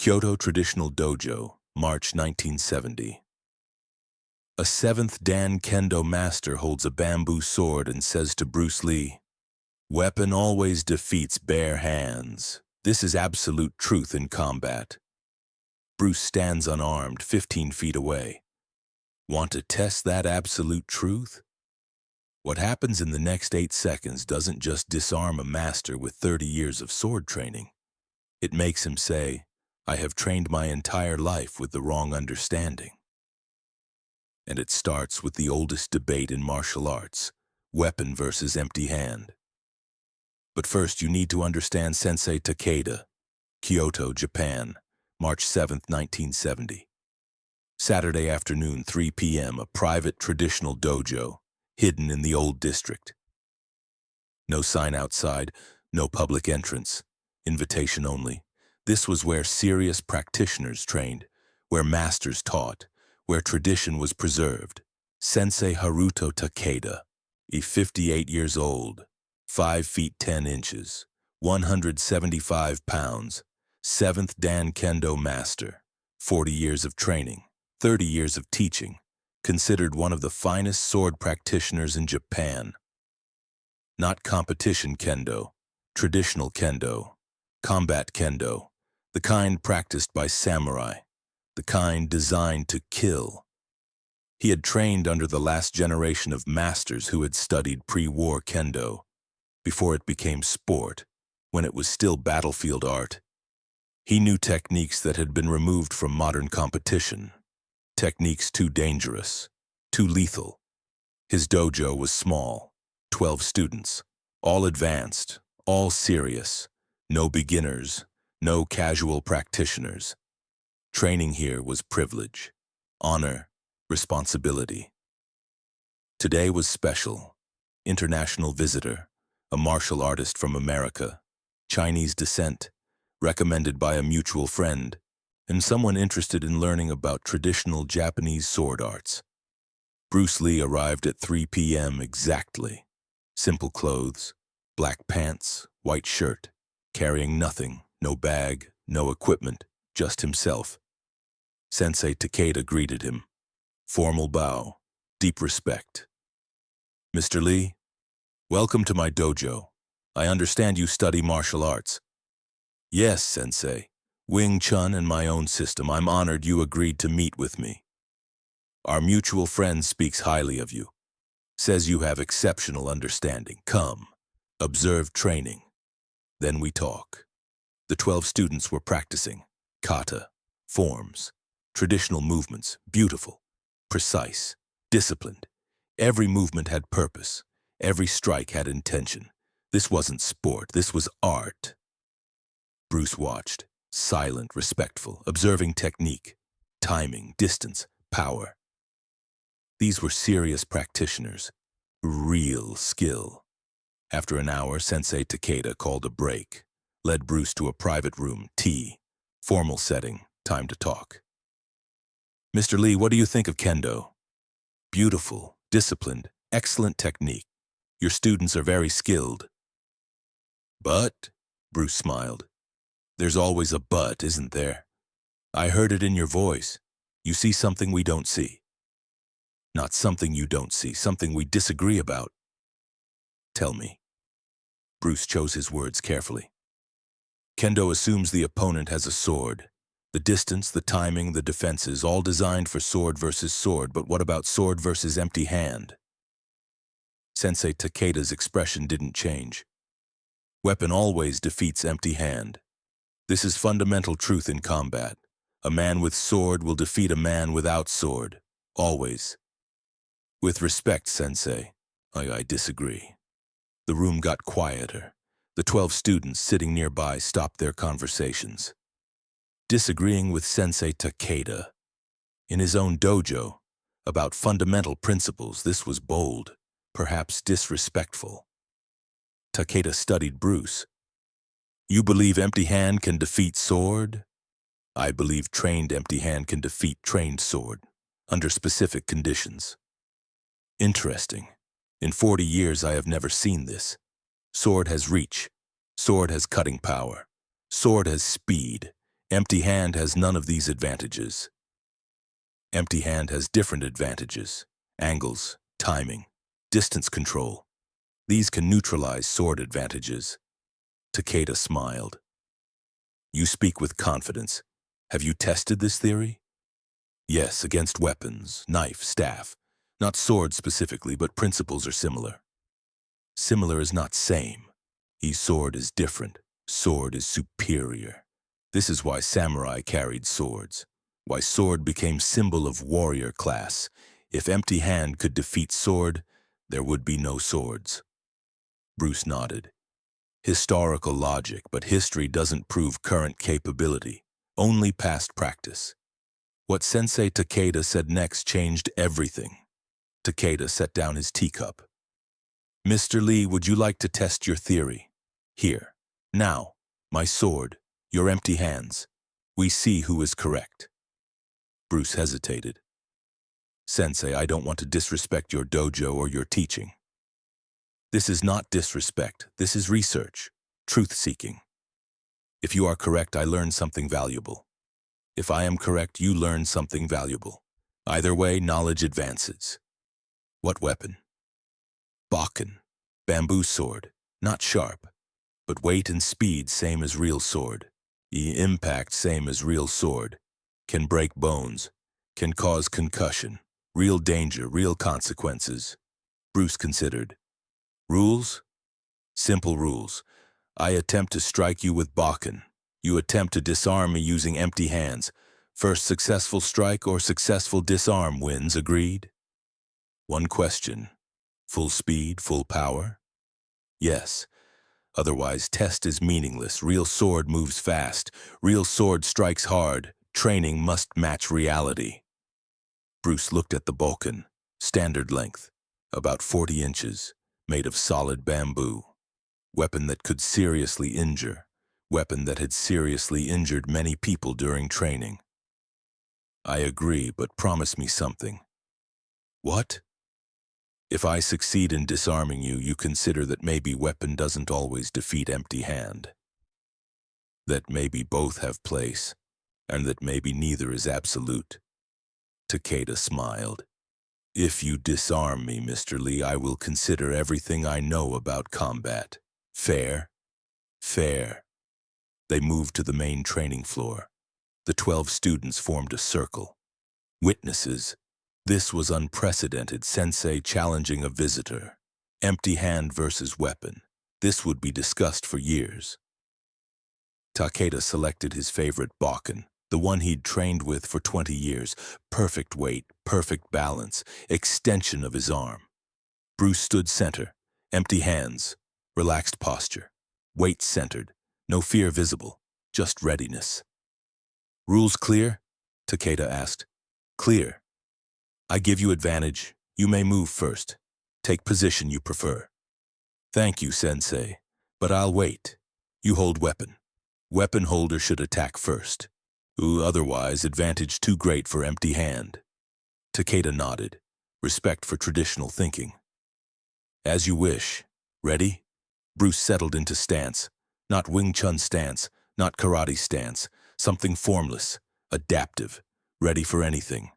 Kyoto Traditional Dojo, March 1970. A 7th Dan Kendo master holds a bamboo sword and says to Bruce Lee, "Weapon always defeats bare hands. This is absolute truth in combat." Bruce stands unarmed 15 feet away. Want to test that absolute truth? What happens in the next 8 seconds doesn't just disarm a master with 30 years of sword training. It makes him say, "I have trained my entire life with the wrong understanding." And it starts with the oldest debate in martial arts, weapon versus empty hand. But first you need to understand Sensei Takeda, Kyoto, Japan, March 7, 1970. Saturday afternoon, 3 p.m., a private traditional dojo, hidden in the old district. No sign outside, no public entrance, invitation only. This was where serious practitioners trained, where masters taught, where tradition was preserved. Sensei Haruto Takeda, 58 years old, 5 feet 10 inches, 175 pounds, 7th Dan Kendo master, 40 years of training, 30 years of teaching, considered one of the finest sword practitioners in Japan. Not competition kendo, traditional kendo, combat kendo, the kind practiced by samurai, the kind designed to kill. He had trained under the last generation of masters who had studied pre-war kendo, before it became sport, when it was still battlefield art. He knew techniques that had been removed from modern competition, techniques too dangerous, too lethal. His dojo was small, 12 students, all advanced, all serious, no beginners, no casual practitioners. Training here was privilege, honor, responsibility. Today was special. International visitor, a martial artist from America, Chinese descent, recommended by a mutual friend, and someone interested in learning about traditional Japanese sword arts. Bruce Lee arrived at 3 p.m. exactly. Simple clothes, black pants, white shirt, carrying nothing, no bag, no equipment, just himself. Sensei Takeda greeted him. Formal bow, deep respect. "Mr. Lee, welcome to my dojo. I understand you study martial arts." "Yes, Sensei. Wing Chun and my own system. I'm honored you agreed to meet with me. Our mutual friend speaks highly of you. Says you have exceptional understanding. Come, observe training. Then we talk." The 12 students were practicing. Kata, forms, traditional movements, beautiful, precise, disciplined. Every movement had purpose. Every strike had intention. This wasn't sport, this was art. Bruce watched, silent, respectful, observing technique, timing, distance, power. These were serious practitioners, real skill. After an hour, Sensei Takeda called a break, led Bruce to a private room, tea, formal setting, time to talk. "Mr. Lee, what do you think of Kendo?" "Beautiful, disciplined, excellent technique. Your students are very skilled." "But," Bruce smiled, "there's always a but, isn't there? I heard it in your voice. You see something we don't see." "Not something you don't see, something we disagree about." "Tell me." Bruce chose his words carefully. "Kendo assumes the opponent has a sword. The distance, the timing, the defenses, all designed for sword versus sword, but what about sword versus empty hand?" Sensei Takeda's expression didn't change. "Weapon always defeats empty hand. This is fundamental truth in combat. A man with sword will defeat a man without sword. Always." "With respect, Sensei, I disagree." The room got quieter. The 12 students sitting nearby stopped their conversations. Disagreeing with Sensei Takeda, in his own dojo, about fundamental principles, this was bold, perhaps disrespectful. Takeda studied Bruce. "You believe empty hand can defeat sword?" "I believe trained empty hand can defeat trained sword, under specific conditions." "Interesting. In 40 years I have never seen this. Sword has reach. Sword has cutting power. Sword has speed. Empty hand has none of these advantages. Empty hand has different advantages: angles, timing, distance control. These can neutralize sword advantages. Takeda smiled. You speak with confidence. Have you tested this theory? Yes, against weapons, knife, staff. Not sword specifically, but principles are similar. Similar is not same. Each sword is different. Sword is superior. This is why samurai carried swords. Why sword became symbol of warrior class. If empty hand could defeat sword, there would be no swords. Bruce nodded. Historical logic, but history doesn't prove current capability, only past practice. What Sensei Takeda said next changed everything. Takeda set down his teacup. Mr. Lee, would you like to test your theory? Here, now, my sword, your empty hands. We see who is correct. Bruce hesitated. Sensei, I don't want to disrespect your dojo or your teaching. This is not disrespect, this is research, truth-seeking. If you are correct, I learn something valuable. If I am correct, you learn something valuable. Either way, knowledge advances. What weapon? Bokken, bamboo sword, not sharp, but weight and speed same as real sword. Impact same as real sword. Can break bones, can cause concussion, real danger, real consequences. Bruce considered. Rules? Simple rules. I attempt to strike you with Bokken. You attempt to disarm me using empty hands. First successful strike or successful disarm wins, agreed? One question. Full speed, full power? Yes. Otherwise, test is meaningless. Real sword moves fast. Real sword strikes hard. Training must match reality. Bruce looked at the Bokken. Standard length. About 40 inches. Made of solid bamboo. Weapon that could seriously injure. Weapon that had seriously injured many people during training. I agree, but promise me something. What? If I succeed in disarming you, you consider that maybe weapon doesn't always defeat empty hand. That maybe both have place, and that maybe neither is absolute. Takeda smiled. If you disarm me, Mr. Lee, I will consider everything I know about combat. Fair? Fair. They moved to the main training floor. The 12 students formed a circle. Witnesses. This was unprecedented, Sensei challenging a visitor. Empty hand versus weapon. This would be discussed for years. Takeda selected his favorite Bokken, the one he'd trained with for 20 years. Perfect weight, perfect balance, extension of his arm. Bruce stood center, empty hands, relaxed posture. Weight centered, no fear visible, just readiness. Rules clear? Takeda asked. Clear. I give you advantage. You may move first. Take position you prefer. Thank you, Sensei, but I'll wait. You hold weapon. Weapon holder should attack first. Otherwise, advantage too great for empty hand. Takeda nodded. Respect for traditional thinking. As you wish. Ready? Bruce settled into stance. Not Wing Chun stance, not karate stance. Something formless, adaptive, ready for anything.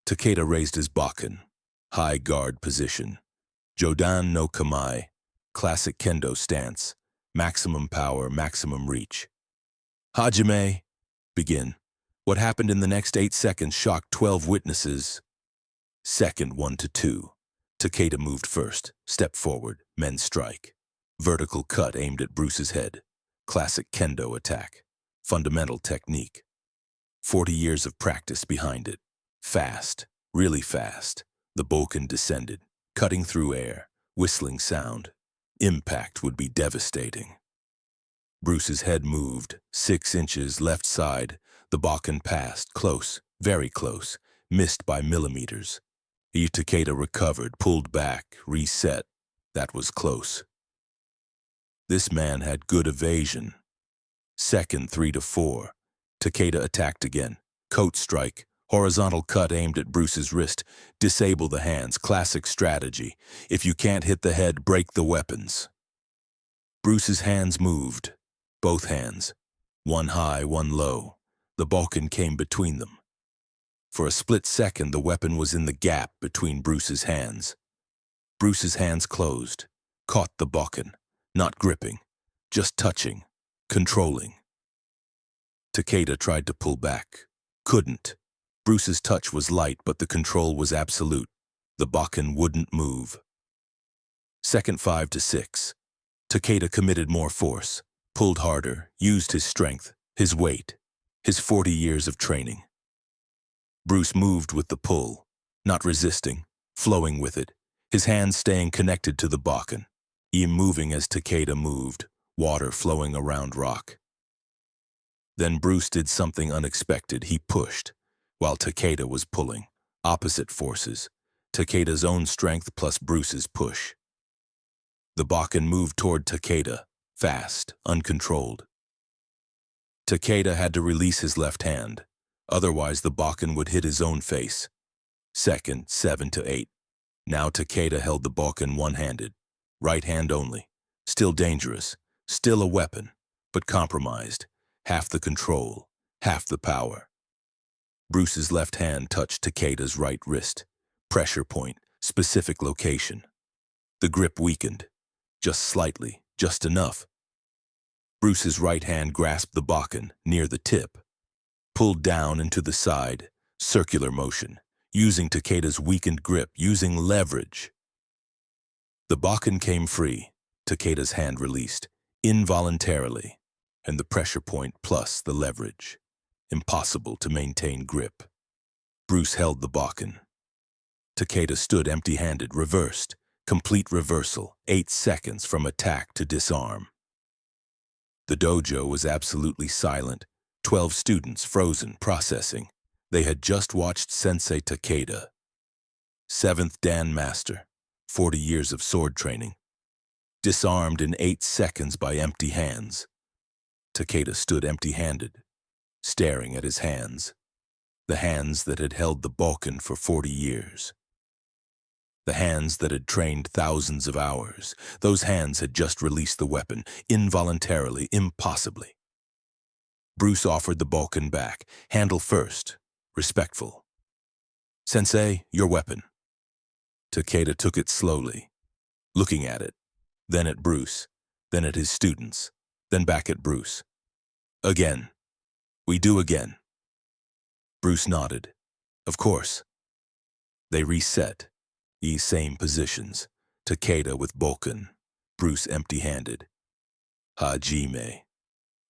Takeda raised his Bokken. High guard position. Jodan no Kamae. Classic Kendo stance. Maximum power, maximum reach. Hajime. Begin. What happened in the next 8 seconds shocked 12 witnesses. Second 1 to 2. Takeda moved first. Step forward. Men strike. Vertical cut aimed at Bruce's head. Classic Kendo attack. Fundamental technique. 40 years of practice behind it. Fast. Really fast. The Bokken descended. Cutting through air. Whistling sound. Impact would be devastating. Bruce's head moved. 6 inches left side. The Bokken passed. Close. Very close. Missed by millimeters. Takeda recovered, pulled back, reset. That was close. This man had good evasion. Second 3 to 4. Takeda attacked again. Coat strike. Horizontal cut aimed at Bruce's wrist. Disable the hands. Classic strategy. If you can't hit the head, break the weapons. Bruce's hands moved. Both hands. One high, one low. The Bokken came between them. For a split second, the weapon was in the gap between Bruce's hands. Bruce's hands closed, caught the Bokken, not gripping, just touching, controlling. Takeda tried to pull back. Couldn't. Bruce's touch was light, but the control was absolute. The Bokken wouldn't move. Second 5 to 6. Takeda committed more force, pulled harder, used his strength, his weight, his 40 years of training. Bruce moved with the pull, not resisting, flowing with it, his hands staying connected to the Bokken, moving as Takeda moved, water flowing around rock. Then Bruce did something unexpected. He pushed, while Takeda was pulling. Opposite forces, Takeda's own strength plus Bruce's push. The Bokken moved toward Takeda, fast, uncontrolled. Takeda had to release his left hand, otherwise the Bokken would hit his own face. Second, 7 to 8. Now Takeda held the Bokken one-handed, right hand only. Still dangerous, still a weapon, but compromised. Half the control, half the power. Bruce's left hand touched Takeda's right wrist. Pressure point, specific location. The grip weakened. Just slightly, just enough. Bruce's right hand grasped the Bokken near the tip. Pulled down and to the side, circular motion, using Takeda's weakened grip, using leverage. The Bokken came free, Takeda's hand released, involuntarily, and the pressure point plus the leverage. Impossible to maintain grip. Bruce held the Bokken. Takeda stood empty-handed, reversed, complete reversal, 8 seconds from attack to disarm. The dojo was absolutely silent, 12 students frozen, processing. They had just watched Sensei Takeda, 7th Dan Master, 40 years of sword training, disarmed in 8 seconds by empty hands. Takeda stood empty-handed, staring at his hands, the hands that had held the Bokken for 40 years. The hands that had trained thousands of hours. Those hands had just released the weapon, involuntarily, impossibly. Bruce offered the Bokken back, handle first, respectful. Sensei, your weapon. Takeda took it slowly, looking at it, then at Bruce, then at his students, then back at Bruce. Again. We do again. Bruce nodded. Of course. They reset. Same positions. Takeda with Bokken. Bruce empty-handed. Hajime.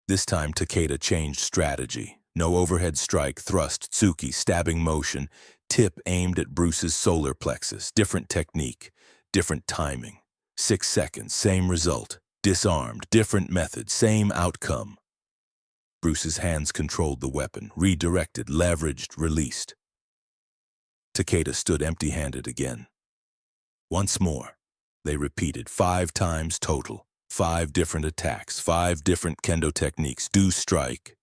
This time Takeda changed strategy. No overhead strike, thrust, tsuki, stabbing motion, tip aimed at Bruce's solar plexus. Different technique, different timing. 6 seconds, same result. Disarmed, different method, same outcome. Bruce's hands controlled the weapon, redirected, leveraged, released. Takeda stood empty-handed again. Once more, they repeated 5 times total. 5 different attacks, 5 different Kendo techniques. Do strike,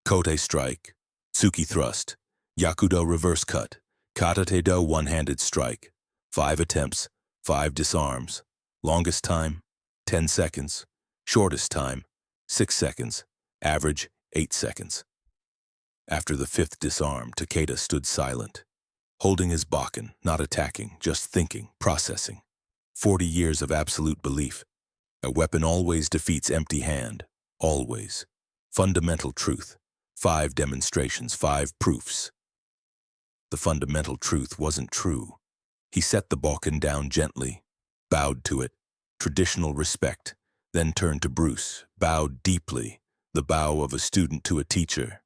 Kote strike, Tsuki thrust, Yakudo reverse cut, Kata-do one-handed strike. 5 attempts, 5 disarms. Longest time, 10 seconds. Shortest time, 6 seconds. Average, 8 seconds. After the 5th disarm, Takeda stood silent, holding his Bokken, not attacking, just thinking, processing. 40 years of absolute belief. A weapon always defeats empty hand. Always. Fundamental truth. 5 demonstrations, 5 proofs. The fundamental truth wasn't true. He set the Bokken down gently, bowed to it, traditional respect, then turned to Bruce, bowed deeply, the bow of a student to a teacher.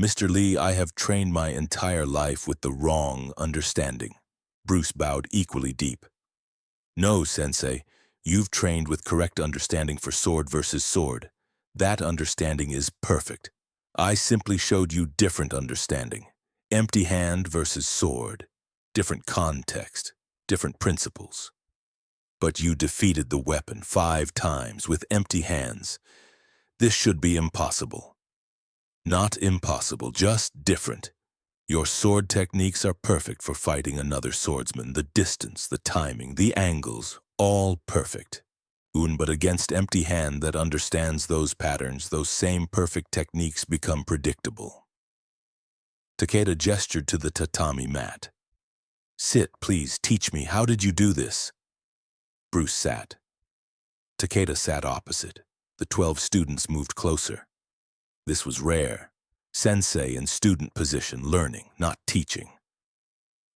Mr. Lee, I have trained my entire life with the wrong understanding. Bruce bowed equally deep. No, Sensei, you've trained with correct understanding for sword versus sword. That understanding is perfect. I simply showed you different understanding. Empty hand versus sword. Different context, different principles. But you defeated the weapon 5 times with empty hands. This should be impossible. Not impossible, just different. Your sword techniques are perfect for fighting another swordsman. The distance, the timing, the angles, all perfect. But against empty hand that understands those patterns, those same perfect techniques become predictable. Takeda gestured to the tatami mat. Sit, please, teach me, how did you do this? Bruce sat. Takeda sat opposite. The 12 students moved closer. This was rare. Sensei in student position, learning, not teaching.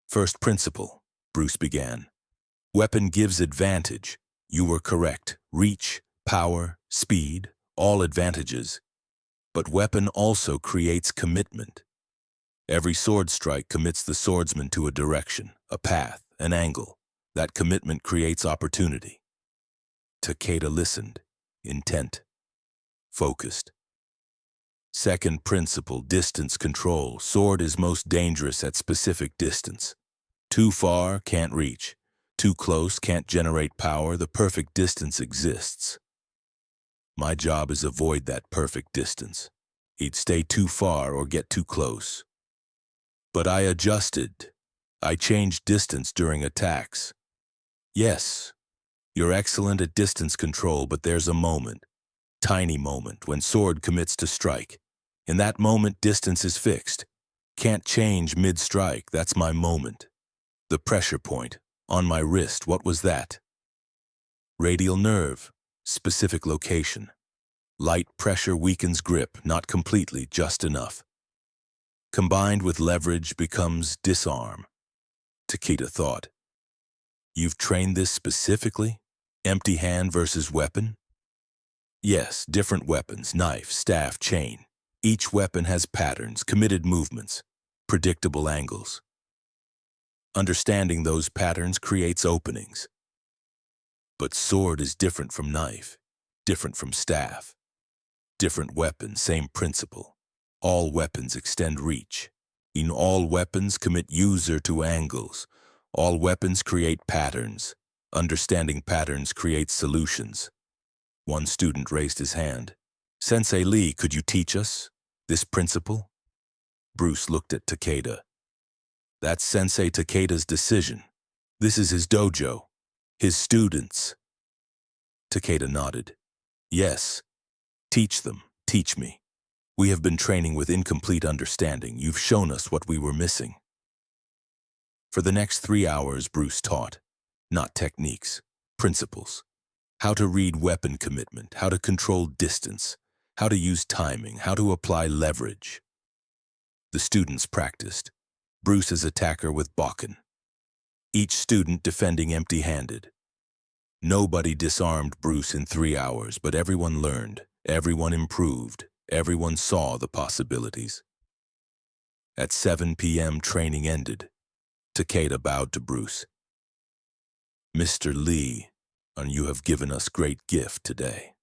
First principle, Bruce began. Weapon gives advantage. You were correct. Reach, power, speed, all advantages. But weapon also creates commitment. Every sword strike commits the swordsman to a direction, a path, an angle. That commitment creates opportunity. Takeda listened, intent, focused. Second principle, distance control. Sword is most dangerous at specific distance. Too far, can't reach. Too close, can't generate power. The perfect distance exists. My job is avoid that perfect distance. He'd stay too far or get too close. But I adjusted. I changed distance during attacks. Yes, you're excellent at distance control, but there's a moment, tiny moment, when sword commits to strike. In that moment, distance is fixed. Can't change mid-strike, that's my moment. The pressure point, on my wrist, what was that? Radial nerve, specific location. Light pressure weakens grip, not completely, just enough. Combined with leverage becomes disarm. Takeda thought. You've trained this specifically? Empty hand versus weapon? Yes, different weapons, knife, staff, chain. Each weapon has patterns, committed movements, predictable angles. Understanding those patterns creates openings. But sword is different from knife, different from staff. Different weapon, same principle. All weapons extend reach. In all weapons commit user to angles. All weapons create patterns. Understanding patterns creates solutions. One student raised his hand. Sensei Lee, could you teach us this principle? Bruce looked at Takeda. That's Sensei Takeda's decision. This is his dojo, his students. Takeda nodded. Yes. Teach them, teach me. We have been training with incomplete understanding. You've shown us what we were missing. For the next 3 hours, Bruce taught. Not techniques, principles. How to read weapon commitment, how to control distance, how to use timing, how to apply leverage. The students practiced. Bruce as attacker with Bokken. Each student defending empty-handed. Nobody disarmed Bruce in 3 hours, but everyone learned, everyone improved, everyone saw the possibilities. At 7 p.m. training ended. Takeda bowed to Bruce. Mr. Lee, and you have given us great gift today.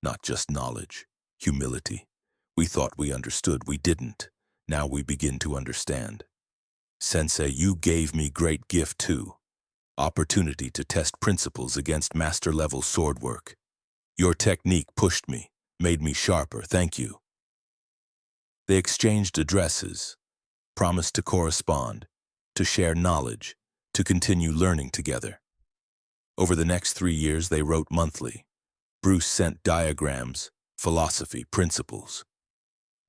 Not just knowledge, humility. We thought we understood, we didn't. Now we begin to understand. Sensei, you gave me great gift too. Opportunity to test principles against master-level sword work. Your technique pushed me, made me sharper, thank you. They exchanged addresses, promised to correspond, to share knowledge, to continue learning together. Over the next 3 years, they wrote monthly. Bruce sent diagrams, philosophy, principles.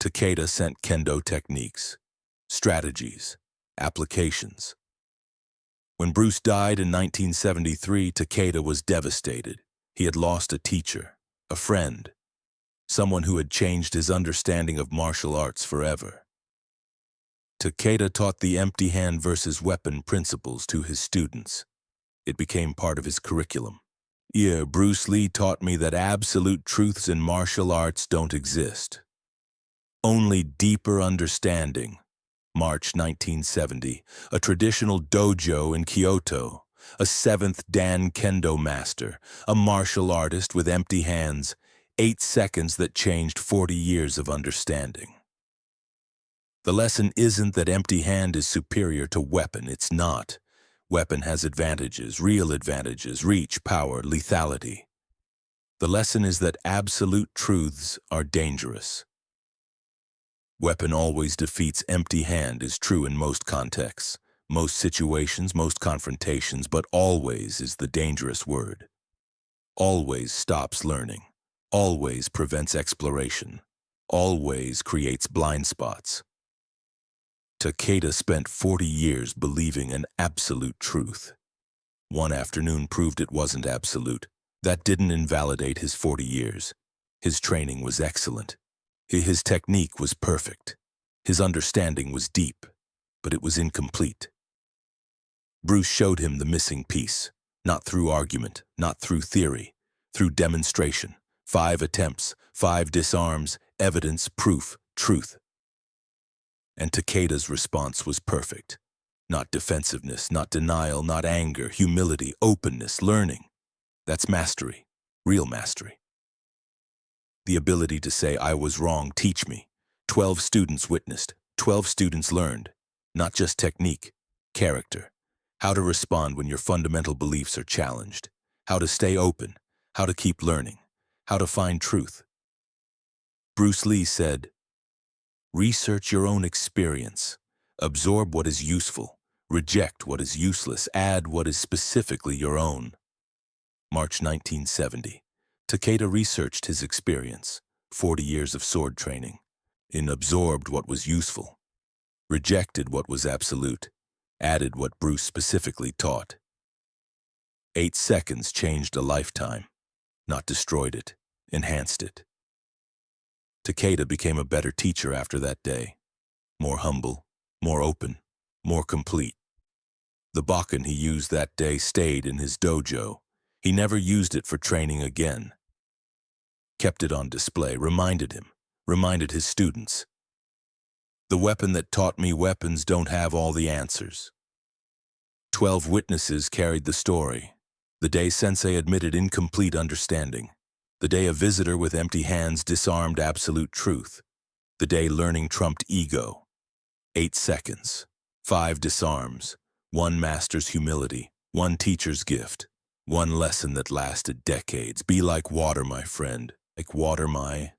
Takeda sent Kendo techniques, strategies, applications. When Bruce died in 1973, Takeda was devastated. He had lost a teacher, a friend, someone who had changed his understanding of martial arts forever. Takeda taught the empty hand versus weapon principles to his students. It became part of his curriculum. Yeah, Bruce Lee taught me that absolute truths in martial arts don't exist. Only deeper understanding. March 1970, a traditional dojo in Kyoto, a 7th Dan Kendo master, a martial artist with empty hands, 8 seconds that changed 40 years of understanding. The lesson isn't that empty hand is superior to weapon, it's not. Weapon has advantages, real advantages, reach, power, lethality. The lesson is that absolute truths are dangerous. Weapon always defeats empty hand is true in most contexts, most situations, most confrontations, but always is the dangerous word. always stops learning, always prevents exploration, always creates blind spots. Takeda spent 40 years believing an absolute truth. One afternoon proved it wasn't absolute. That didn't invalidate his 40 years. His training was excellent. His technique was perfect. His understanding was deep, but it was incomplete. Bruce showed him the missing piece, not through argument, not through theory, through demonstration. 5 attempts, 5 disarms, evidence, proof, truth. And Takeda's response was perfect. Not defensiveness, not denial, not anger, humility, openness, learning. That's mastery, real mastery. The ability to say, I was wrong, teach me. 12 students witnessed, 12 students learned. Not just technique, character. How to respond when your fundamental beliefs are challenged. How to stay open, how to keep learning, how to find truth. Bruce Lee said, research your own experience. Absorb what is useful, reject what is useless, add what is specifically your own. March 1970. Takeda researched his experience, 40 years of sword training, and absorbed what was useful, rejected what was absolute, added what Bruce specifically taught. 8 seconds changed a lifetime, not destroyed it, enhanced it. Takeda became a better teacher after that day, more humble, more open, more complete. The Bokken he used that day stayed in his dojo. He never used it for training again. Kept it on display, reminded his students. The weapon that taught me weapons don't have all the answers. 12 witnesses carried the story. The day Sensei admitted incomplete understanding. The day a visitor with empty hands disarmed absolute truth. The day learning trumped ego. 8 seconds. 5 disarms. 1 master's humility. 1 teacher's gift. 1 lesson that lasted decades. Be like water, my friend. Like water, my